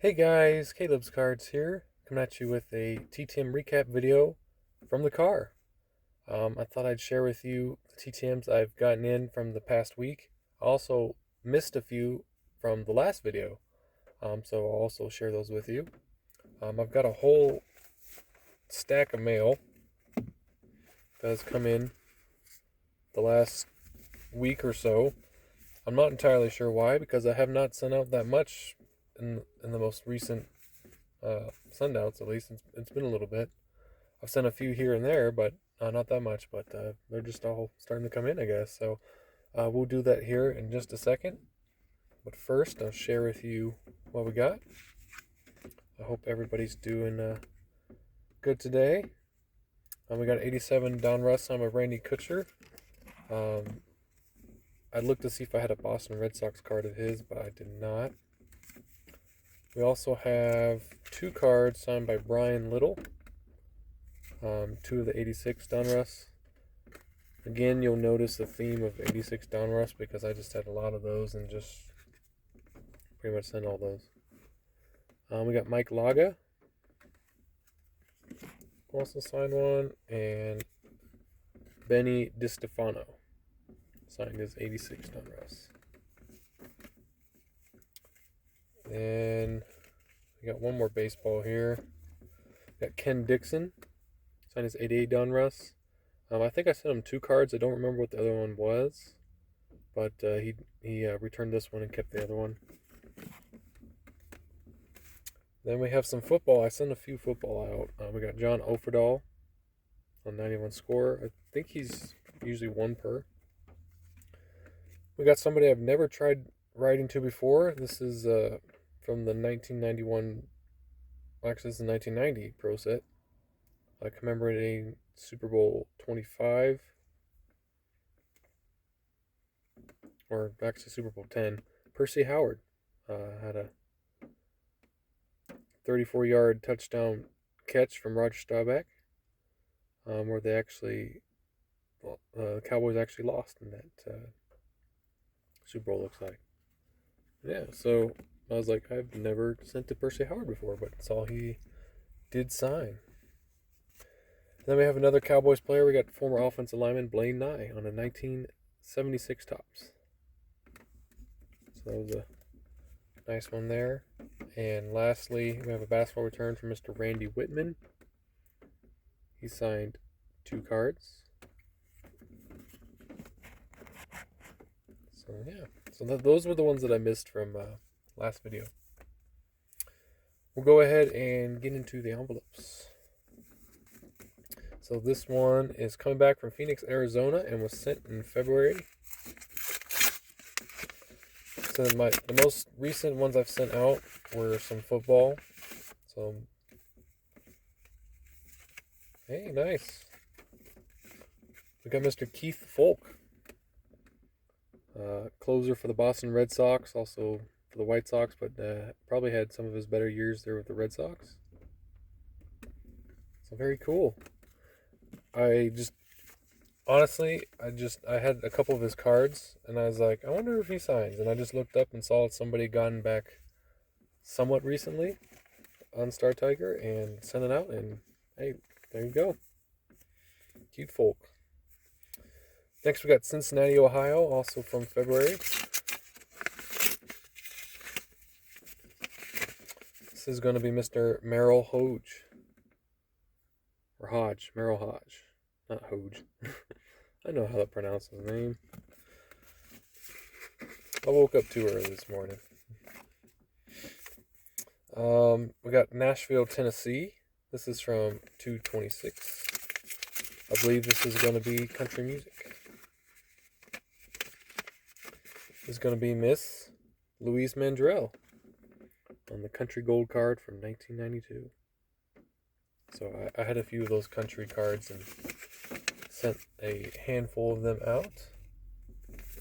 Hey guys, calebscards here, coming at you with a TTM recap video from the car. I thought I'd share with you the TTMs I've gotten in from the past week. I also missed a few from the last video, so I'll also share those with you. I've got a whole stack of mail that has come in the last week or so. I'm not entirely sure why, because I have not sent out that much in the most recent send-outs. At least it's been a little bit. I've sent a few here and there, but not that much. But they're just all starting to come in, I guess. So we'll do that here in just a second. But first, I'll share with you what we got. I hope everybody's doing good today. We got 87 Donruss on of Randy Kutcher. I looked to see if I had a Boston Red Sox card of his, but I did not. We also have two cards signed by Brian Little. Two of the 86 Donruss. Again, you'll notice the theme of 86 Donruss because I just had a lot of those and just pretty much sent all those. We got Mike Laga. Also signed one. And Benny DiStefano signed his 86 Donruss. And we got one more baseball here. We got Ken Dixon, signed his 88 Donruss. I think I sent him two cards. I don't remember what the other one was, but he returned this one and kept the other one. Then we have some football. I sent a few football out. We got John Offerdahl on 91 score. I think he's usually one per. We got somebody I've never tried writing to before. This is from the 1991, actually this is the 1990 Pro Set, commemorating Super Bowl 25, or actually Super Bowl 10. Percy Howard had a 34-yard touchdown catch from Roger Staubach, where they actually, the Cowboys actually lost in that Super Bowl, looks like. Yeah, so I was like, I've never sent to Percy Howard before, but that's all he did sign. And then we have another Cowboys player. We got former offensive lineman Blaine Nye on a 1976 Topps. So that was a nice one there. And lastly, we have a basketball return from Mr. Randy Whitman. He signed two cards. So yeah, so those were the ones that I missed from last video. We'll go ahead and get into the envelopes. So this one is coming back from Phoenix, Arizona, and was sent in February. So the most recent ones I've sent out were some football. So hey, nice. We got Mr. Keith Folk, closer for the Boston Red Sox, also for the White Sox, but probably had some of his better years there with the Red Sox. So very cool. I had a couple of his cards, and I was like, I wonder if he signs. And I just looked up and saw somebody gotten back somewhat recently on Star Tiger and sent it out, and hey, there you go. Cute folk. Next, we got Cincinnati, Ohio, also from February. This is going to be Mr. Merrill Hodge. Or Hodge. Merrill Hodge. Not Hodge. I know how to pronounce his name. I woke up too early this morning. We got Nashville, Tennessee. This is from 2/26. I believe this is going to be country music. This is going to be Miss Louise Mandrell on the Country Gold card from 1992. So I had a few of those country cards and sent a handful of them out.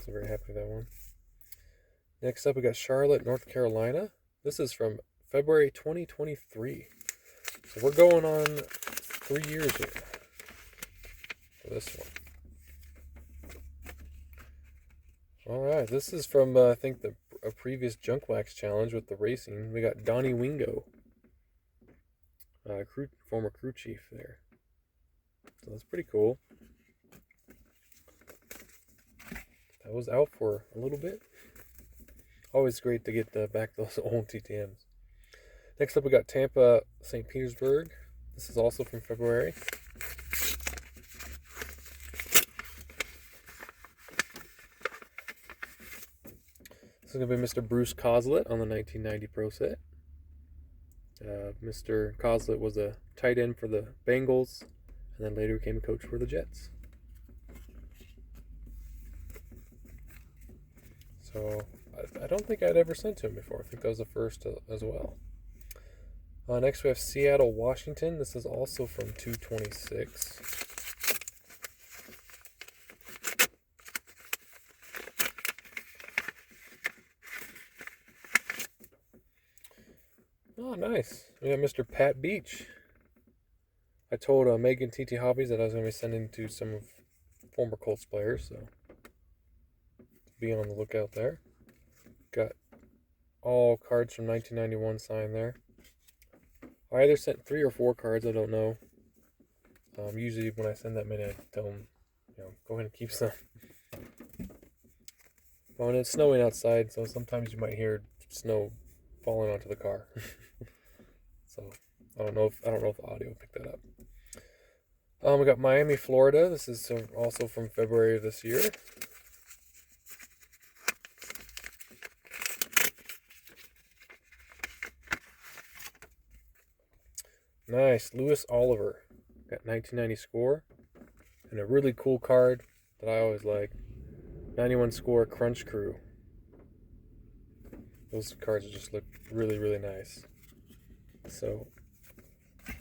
So very happy with that one. Next up, we got Charlotte, North Carolina. This is from February 2023. So we're going on 3 years here for this one. All right, this is from I think the a previous junk wax challenge with the racing. We got Donnie Wingo, former crew chief there. So that's pretty cool. That was out for a little bit. Always great to get back those old TTMs. Next up, we got Tampa, St. Petersburg. This is also from February. This is going to be Mr. Bruce Coslet on the 1990 Pro Set. Mr. Coslet was a tight end for the Bengals, and then later became a coach for the Jets. So I don't think I'd ever sent to him before. I think that was the first as well. Next we have Seattle, Washington. This is also from 2/26. Oh, nice. We got Mr. Pat Beach. I told Megan TT Hobbies that I was going to be sending to some of former Colts players, so be on the lookout there. Got all cards from 1991 signed there. I either sent 3 or 4 cards, I don't know. Usually when I send that many, I tell them, go ahead and keep some. Well, and it's snowing outside, so sometimes you might hear snow falling onto the car. So I don't know if the audio picked that up. We got Miami, Florida. This is also from February of this year. Nice, Lewis Oliver. Got 1990 score. And a really cool card that I always like. 91 score Crunch Crew. Those cards just look really, really nice. So,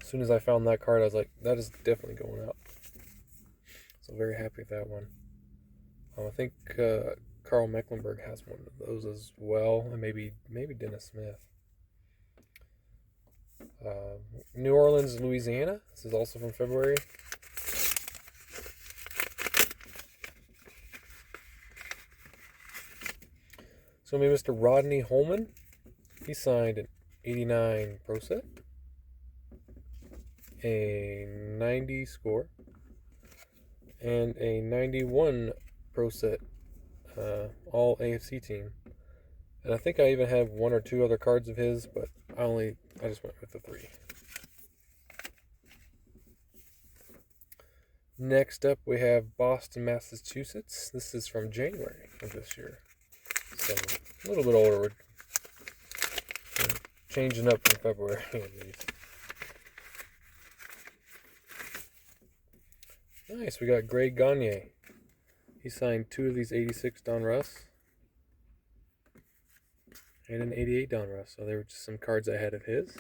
as soon as I found that card, I was like, that is definitely going out. So, very happy with that one. I think Carl Mecklenburg has one of those as well. And maybe Dennis Smith. New Orleans, Louisiana. This is also from February. So, maybe Mr. Rodney Holman. He signed an 89 Pro Set, a 90 score, and a 91 Pro Set, all AFC team. And I think I even have 1 or 2 other cards of his, but I just went with the 3. Next up, we have Boston, Massachusetts. This is from January of this year. So, a little bit older. We're changing up from February at least. Nice, we got Greg Gagne. He signed 2 of these 86 Don Russ. And an 88 Don Russ. So they were just some cards I had of his.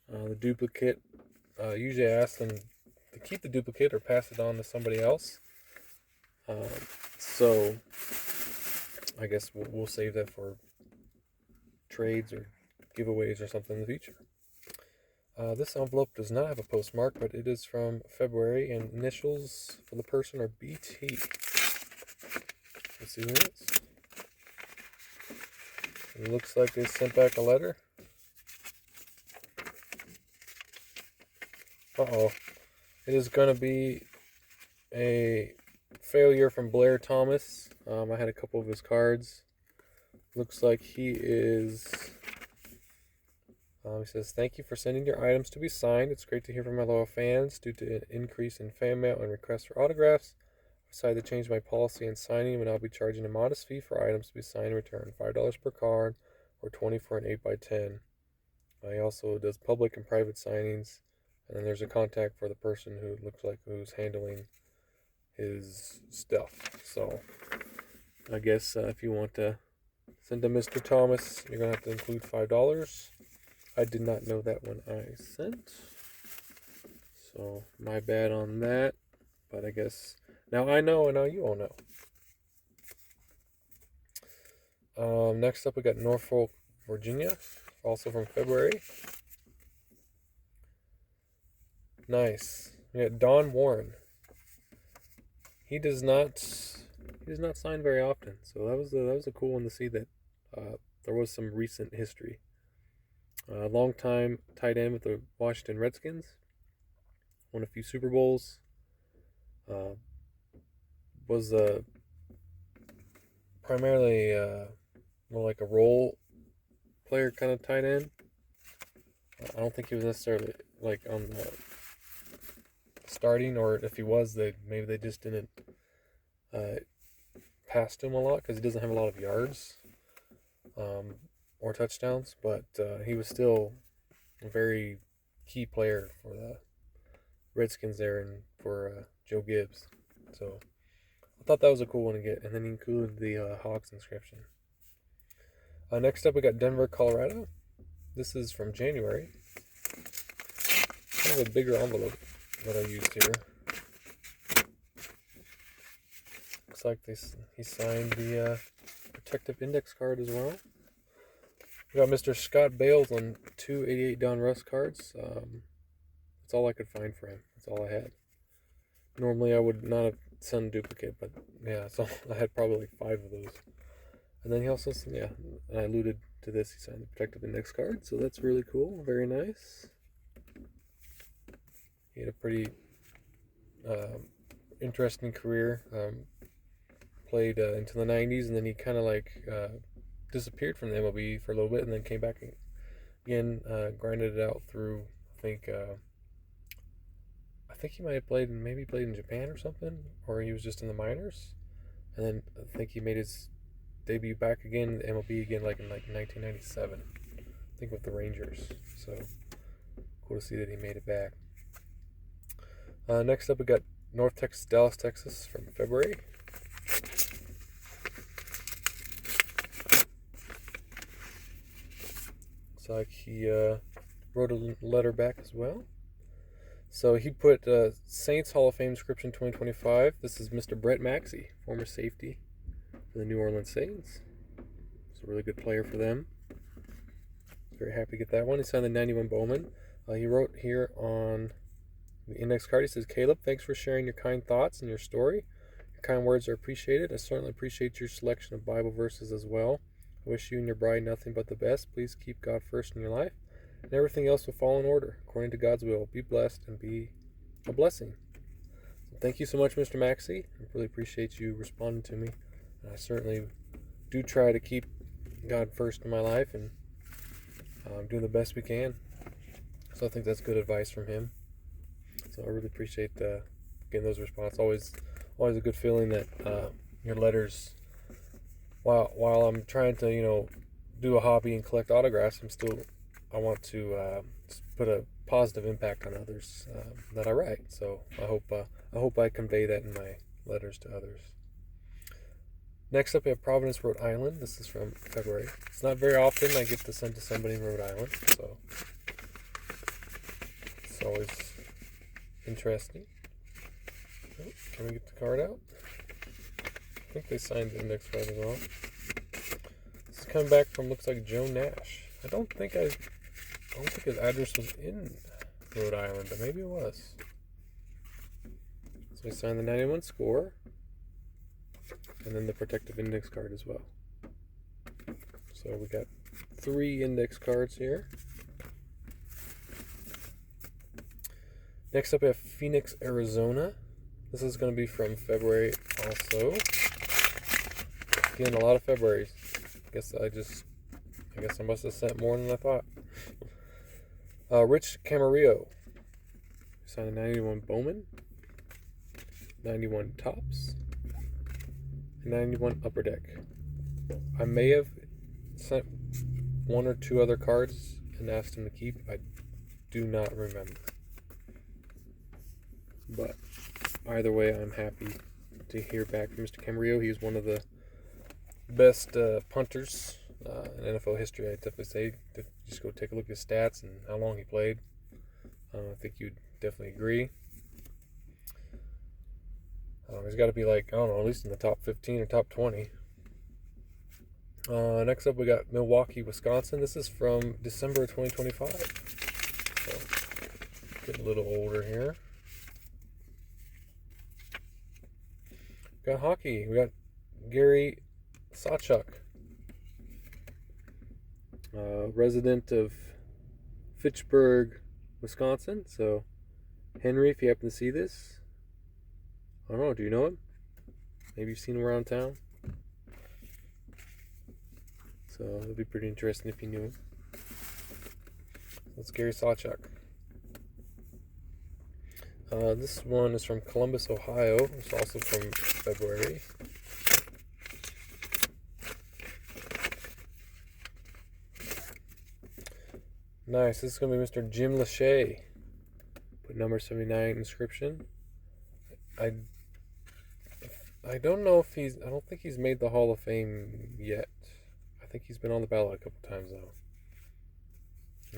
The duplicate, usually I ask them to keep the duplicate or pass it on to somebody else. So I guess we'll save that for trades or giveaways or something in the future. This envelope does not have a postmark, but it is from February, and initials for the person are BT. Let's see who it is. It looks like they sent back a letter. Uh-oh. It is going to be a failure from Blair Thomas. I had a couple of his cards. Looks like he is... he says, thank you for sending your items to be signed. It's great to hear from my loyal fans. Due to an increase in fan mail and requests for autographs, I decided to change my policy in signing, and I'll be charging a modest fee for items to be signed in return. $5 per card or $20 for an 8x10. He also does public and private signings. And then there's a contact for the person who looks like who's handling his stuff. So I guess if you want to send to Mr. Thomas, you're going to have to include $5. I did not know that when I sent. So my bad on that. But I guess now I know and now you all know. Next up we got Norfolk, Virginia. Also from February. Nice. We got Don Warren. He does not sign very often, so that was a cool one to see that there was some recent history. Long time tight end with the Washington Redskins. Won a few Super Bowls. Was primarily more like a role player kind of tight end. I don't think he was necessarily like on the starting, or if he was, maybe they just didn't pass to him a lot because he doesn't have a lot of yards or touchdowns. But he was still a very key player for the Redskins there and for Joe Gibbs. So I thought that was a cool one to get, and then he included the Hawks inscription. Next up, we got Denver, Colorado. This is from January. Kind of a bigger envelope that I used here. Looks like he signed the protective index card as well. We got Mr. Scott Bales on 288 Don Russ cards. That's all I could find for him. That's all I had. Normally I would not have sent a duplicate, but yeah, so I had probably like 5 of those. And then he also, and I alluded to this, he signed the protective index card, so that's really cool, very nice. He had a pretty interesting career. Played into the 90s, and then he kind of like disappeared from the MLB for a little bit, and then came back again, grinded it out through, I think he might have played in Japan or something, or he was just in the minors, and then I think he made his debut back again in the MLB again, like in 1997, I think with the Rangers. So cool to see that he made it back. Next up, we got Dallas, Texas from February. Looks like he wrote a letter back as well. So he put Saints Hall of Fame inscription 2025. This is Mr. Brett Maxey, former safety for the New Orleans Saints. He's a really good player for them. Very happy to get that one. He signed the 91 Bowman. He wrote here on the index card, he says, "Caleb, thanks for sharing your kind thoughts and your story. Your kind words are appreciated. I certainly appreciate your selection of Bible verses as well. I wish you and your bride nothing but the best. Please keep God first in your life, and everything else will fall in order, according to God's will. Be blessed and be a blessing." So thank you so much, Mr. Maxey. I really appreciate you responding to me. And I certainly do try to keep God first in my life and do the best we can. So I think that's good advice from him. So I really appreciate getting those responses. Always a good feeling that your letters, while I'm trying to do a hobby and collect autographs, I want to put a positive impact on others that I write. So I hope I convey that in my letters to others. Next up, we have Providence, Rhode Island. This is from February. It's not very often I get to send to somebody in Rhode Island, so it's always interesting. Oh, can we get the card out? I think they signed the index card as well. This is coming back from, looks like, Joe Nash. I don't think his address was in Rhode Island, but maybe it was. So he signed the 91 score, and then the protective index card as well. So we got 3 index cards here. Next up, we have Phoenix, Arizona. This is going to be from February also. Again, a lot of Februaries. I guess I must have sent more than I thought. Rich Camarillo. Signed a 91 Bowman, 91 Tops, and 91 Upper Deck. I may have sent 1 or 2 other cards and asked him to keep. I do not remember. But either way, I'm happy to hear back from Mr. Camarillo. He was one of the best punters in NFL history, I'd definitely say. Just go take a look at his stats and how long he played. I think you'd definitely agree. He's got to be like, at least in the top 15 or top 20. Next up, we got Milwaukee, Wisconsin. This is from December 2025. So, getting a little older here. We got hockey. We got Gary Sawchuk. resident of Fitchburg, Wisconsin. So, Henry, if you happen to see this, I don't know, do you know him? Maybe you've seen him around town. So, it'll be pretty interesting if you knew him. That's Gary Sawchuk. This one is from Columbus, Ohio. It's also from February. Nice. This is going to be Mr. Jim Lachey. Put number 79 inscription. I don't know if I don't think he's made the Hall of Fame yet. I think he's been on the ballot a couple times though.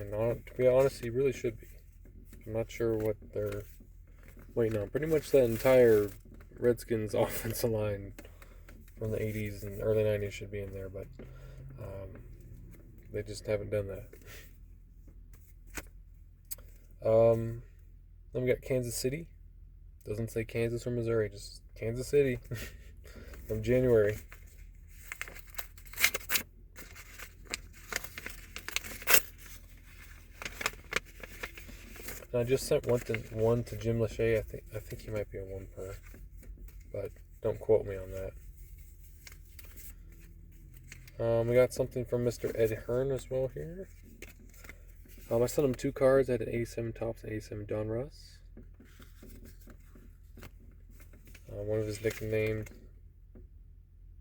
And to be honest, he really should be. I'm not sure what they're waiting on. Pretty much that entire Redskins offensive line from the 80s and early 90s should be in there, but they just haven't done that. Then we got Kansas City. Doesn't say Kansas or Missouri, just Kansas City from January. And I just sent one to Jim Lachey. I think he might be a 1 per, but don't quote me on that. We got something from Mr. Ed Hearn as well here. I sent him 2 cards. I had an 87 Topps and 87 Donruss. One of his nicknames.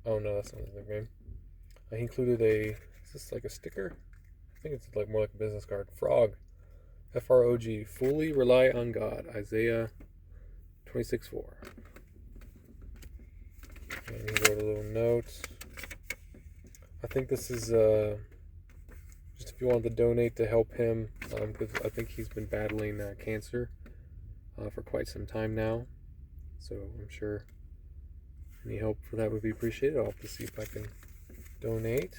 Oh no, that's not his nickname. He included is this like a sticker? I think it's like more like a business card. Frog. Frog. Fully rely on God. Isaiah 26:4. And he wrote a little note. I think this is just if you wanted to donate to help him, because I think he's been battling cancer for quite some time now. So I'm sure any help for that would be appreciated. I'll have to see if I can donate.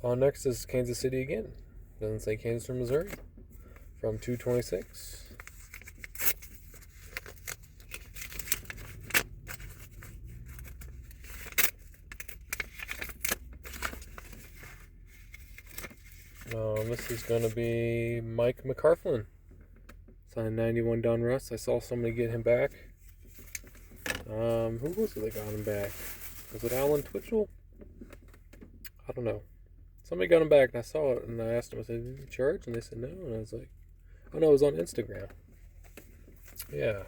Next is Kansas City again. Doesn't say Kansas or Missouri. From 2/26. This is going to be Mike McCarflin. Signed 91 Donruss. I saw somebody get him back. Who was it that got him back? Was it Alan Twitchell? I don't know. Somebody got him back, and I saw it, and I asked them, I said, did you charge? And they said no, and I was like, oh no, it was on Instagram. Yeah,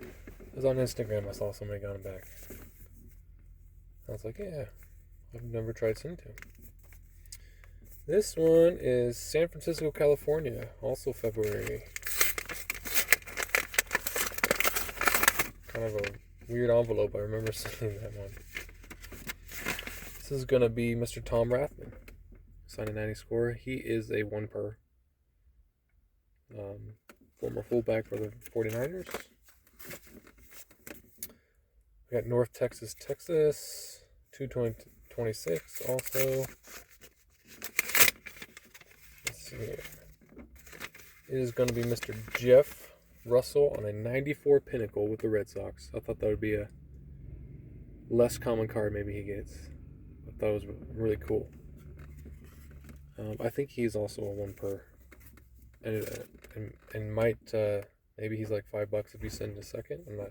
it was on Instagram. I saw somebody got him back. I was like, yeah, I've never tried sending to him. This one is San Francisco, California, also February. Kind of a weird envelope. I remember seeing that one. This is going to be Mr. Tom Rathman. Signed a 90 score. He is a 1 per. Former fullback for the 49ers. We got North Texas, 2/26 also. Let's see here. It is going to be Mr. Jeff Russell on a 94 Pinnacle with the Red Sox. I thought that would be a less common card maybe he gets. I thought it was really cool. I think he's also a 1 per. And might, maybe he's like $5 if you send a second. I'm not,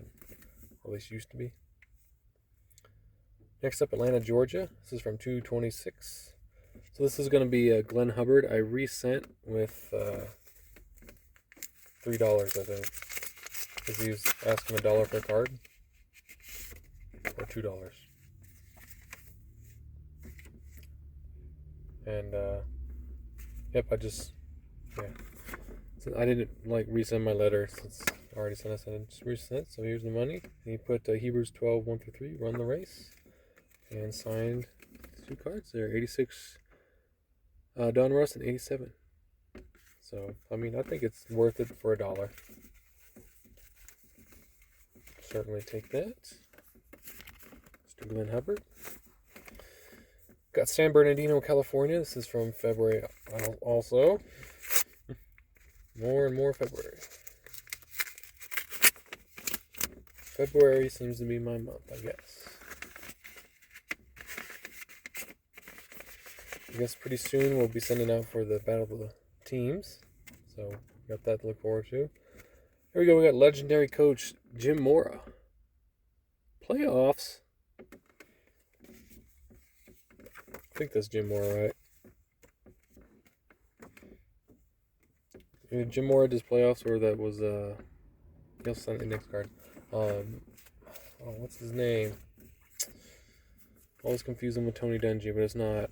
or at least used to be. Next up, Atlanta, Georgia. This is from 2/26. So this is going to be Glenn Hubbard. I resent with $3, I think. Because he was asking $1 for a card. Or $2. And, yep, yeah. So I didn't, resend my letter since I already sent us. I just resent, so here's the money. And he put Hebrews 12, 1-3, run the race. And signed 2 cards there. 86 Donruss and 87. So, I mean, I think it's worth it for $1. Certainly take that. Mr. Glenn Hubbard. Got San Bernardino, California. This is from February also. More and more February. February seems to be my month, I guess. I guess pretty soon we'll be sending out for the Battle of the Teams. So, got that to look forward to. Here we go. We got legendary coach Jim Mora. Playoffs. I think that's Jim Mora, right? Either Jim Mora does playoffs, or that was he'll send the next card. What's his name? Always confuse him with Tony Dungy, but it's not.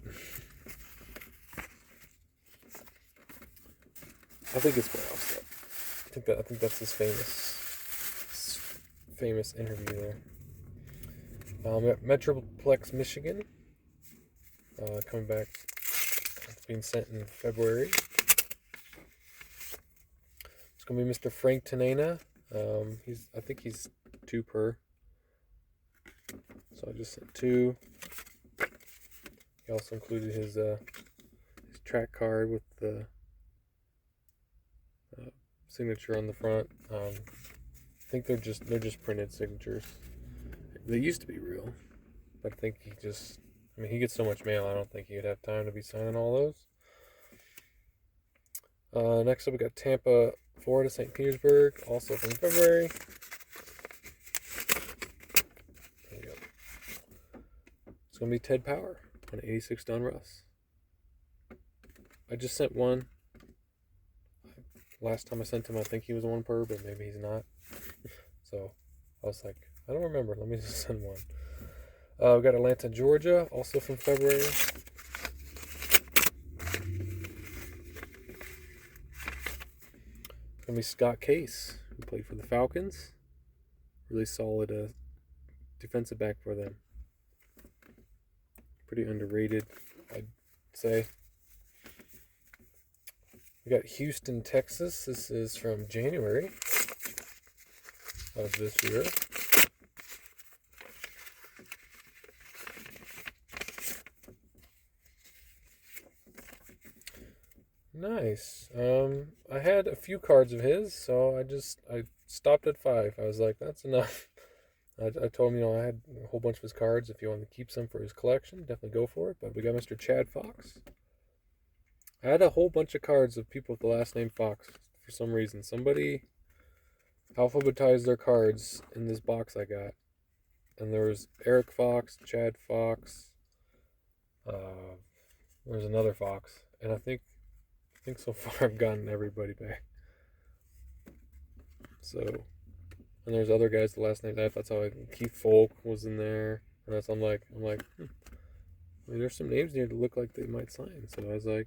I think it's playoffs though. I think that's his famous interview there. We got Metroplex, Michigan. Coming back. It's being sent in February. It's gonna be Mr. Frank Tanana. I think he's 2 per. So I just sent 2. He also included his track card with the signature on the front. I think they're just printed signatures. They used to be real, but I think he gets so much mail. I don't think he'd have time to be signing all those. Next up, we got Tampa, Florida, St. Petersburg, also from February. There you go. It's gonna be Ted Power on 86 Donruss. I just sent one. Last time I sent him, I think he was 1 per, but maybe he's not. So I was like, I don't remember. Let me just send one. We got Atlanta, Georgia, also from February. It's gonna be Scott Case, who played for the Falcons. Really solid defensive back for them. Pretty underrated, I'd say. We got Houston, Texas. This is from January of this year. Nice. I had a few cards of his, so I stopped at 5. I was like, that's enough. I told him, I had a whole bunch of his cards. If you want to keep some for his collection, definitely go for it. But we got Mr. Chad Fox. I had a whole bunch of cards of people with the last name Fox for some reason. Somebody alphabetized their cards in this box I got. And there was Eric Fox, Chad Fox. There's another Fox. And I think so far I've gotten everybody back. So, and there's other guys, the last name that's how Keith Folk was in there. And I'm like, there's some names here that look like they might sign. So I was like,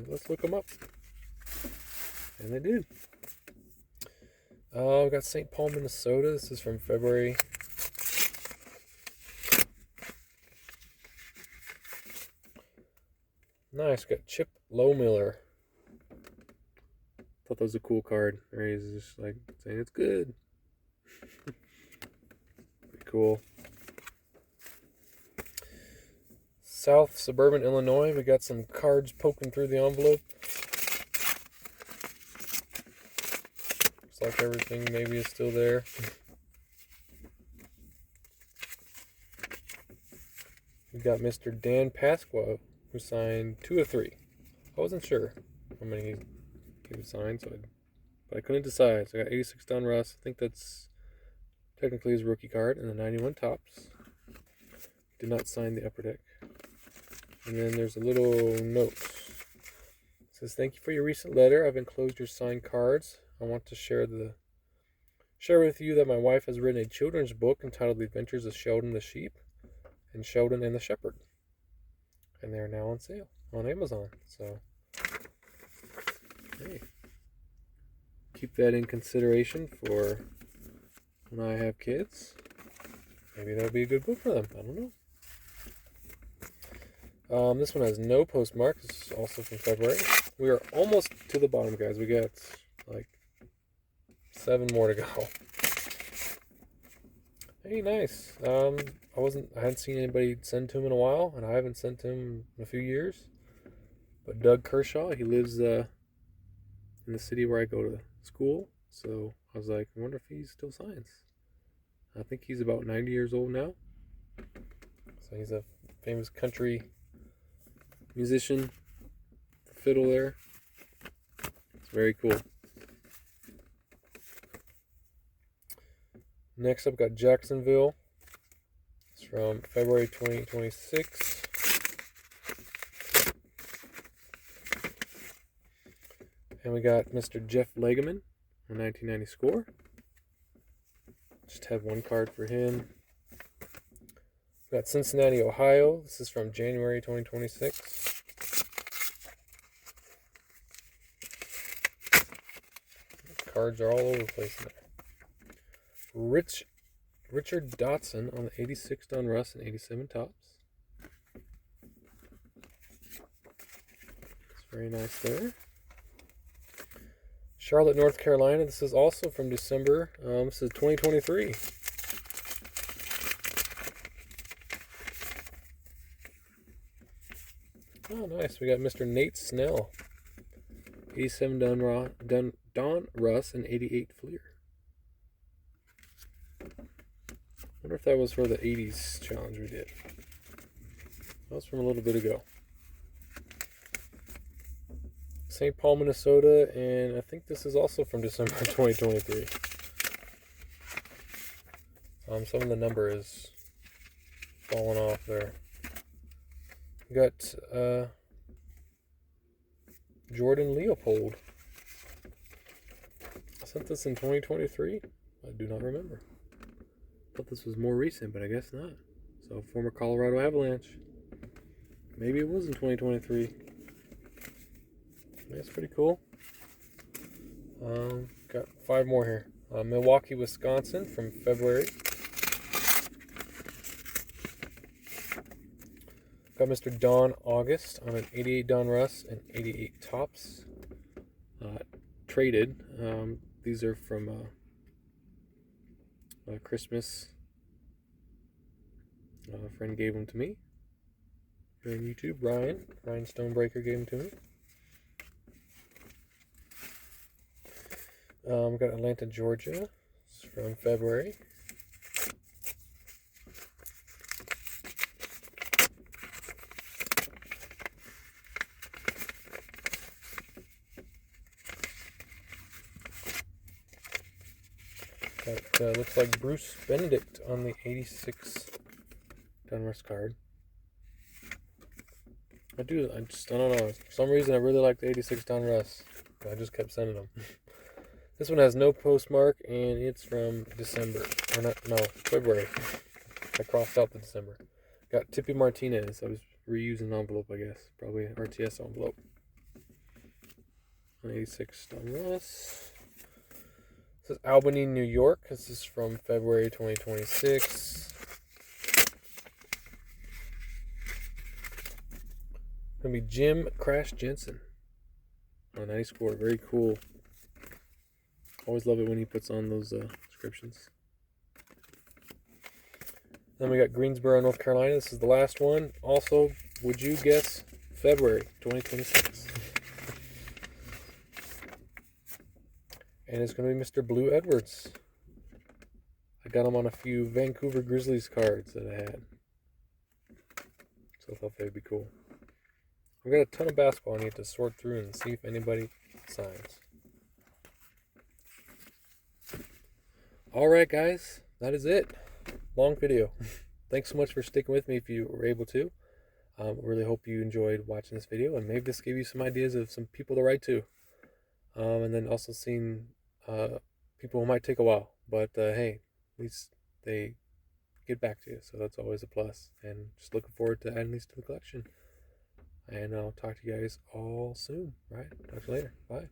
let's look them up. And they did. We got St. Paul, Minnesota. This is from February. Nice. Got Chip Lowmiller. Thought that was a cool card. Right? He's just like saying it's good. Pretty cool. South Suburban, Illinois. We got some cards poking through the envelope. Looks like everything maybe is still there. We got Mr. Dan Pasqua, who signed 2 of 3. I wasn't sure how many he would sign, but I couldn't decide. So I got 86 Donruss. I think that's technically his rookie card, and the 91 Topps. Did not sign the upper deck. And then there's a little note. It says, "Thank you for your recent letter. I've enclosed your signed cards. I want to share with you that my wife has written a children's book entitled The Adventures of Sheldon the Sheep and Sheldon and the Shepherd. And they are now on sale on Amazon. So, hey, keep that in consideration for when I have kids. Maybe that'll be a good book for them. I don't know. This one has no postmark. This is also from February. We are almost to the bottom, guys. We got like 7 more to go. Hey, nice. I hadn't seen anybody send to him in a while, and I haven't sent to him in a few years. But Doug Kershaw, he lives in the city where I go to school. So I was like, I wonder if he still signs. I think he's about 90 years old now. So he's a famous country musician, the fiddle there. It's very cool. Next up, got Jacksonville. It's from February 2026. And we got Mr. Jeff Legeman, a 1990 score. Just have one card for him. We got Cincinnati, Ohio. This is from January 2026. Cards are all over the place in there. Richard Dotson on the 86 Donruss and 87 Tops. It's very nice there. Charlotte, North Carolina. This is also from December. This is 2023. Oh, nice. We got Mr. Nate Snell. 87 Donruss and 88 Fleer. Wonder if that was for the 80s challenge we did. That was from a little bit ago. St. Paul, Minnesota, and I think this is also from December 2023. Some of the number is falling off there. We got Jordan Leopold. I sent this in 2023. I do not remember. Thought this was more recent, but I guess not. So, former Colorado Avalanche. Maybe it was in 2023. That's pretty cool. Got 5 more here. Milwaukee, Wisconsin from February. Got Mr. Don August on an 88 Donruss and 88 Tops. Traded. These are from Christmas. A friend gave them to me. Here on YouTube, Ryan Stonebreaker gave them to me. We got Atlanta, Georgia. It's from February. Got looks like Bruce Benedict on the 86 Donruss card. I don't know. For some reason, I really like the 86 Donruss. I just kept sending them. This one has no postmark, and it's from December. February. I crossed out the December. Got Tippy Martinez. I was reusing an envelope, I guess. Probably an RTS envelope. 86 Donruss. This is Albany, New York. This is from February 2026. Gonna be Jim Crash Jensen. Oh, nice score. Very cool. Always love it when he puts on those descriptions. Then we got Greensboro, North Carolina. This is the last one. Also, would you guess February 2026? And it's going to be Mr. Blue Edwards. I got him on a few Vancouver Grizzlies cards that I had. So I thought that'd be cool. I've got a ton of basketball I need to sort through and see if anybody signs. Alright guys, that is it. Long video. Thanks so much for sticking with me if you were able to. Really hope you enjoyed watching this video, and maybe this gave you some ideas of some people to write to. And then also seeing people who might take a while, but hey, at least they get back to you, so that's always a plus. And just looking forward to adding these to the collection. And I'll talk to you guys all soon. All right, talk to you later. Bye.